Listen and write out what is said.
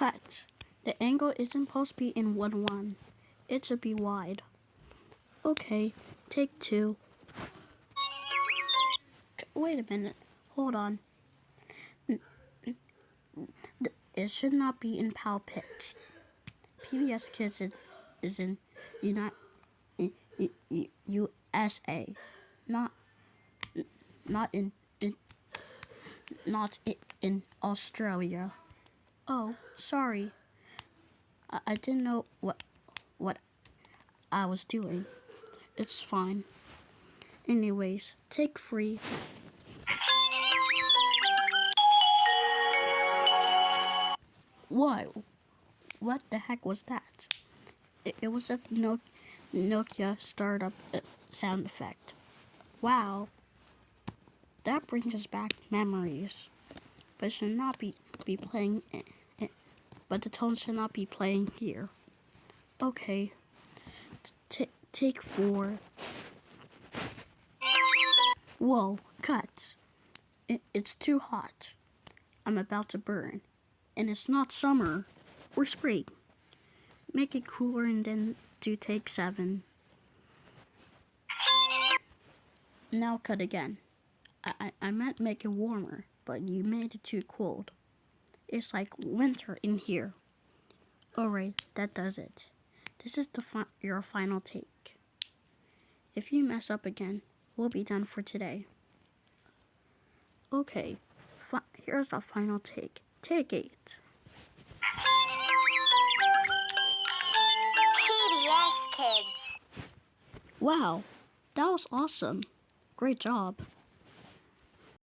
Cut. The angle isn't supposed to be in 1-1. It should be wide. Okay, take 2. Wait a minute. Hold on. It should not be in PAL pitch. PBS Kids is in USA, not in Australia. Oh, sorry. I didn't know what I was doing. It's fine. Anyways, take 3. Whoa! What the heck was that? It was a Nokia startup sound effect. Wow. That brings us back memories. But it should not be playing. But the tone should not be playing here. Okay. Take 4. Whoa! Cut. It's too hot. I'm about to burn. And it's not summer or spring. Make it cooler and then do take 7. Now cut again. I meant make it warmer, but you made it too cold. It's like winter in here. Alright, that does it. This is your final take. If you mess up again, we'll be done for today. Okay, here's our final take. Take 8. PBS Kids. Wow, that was awesome. Great job.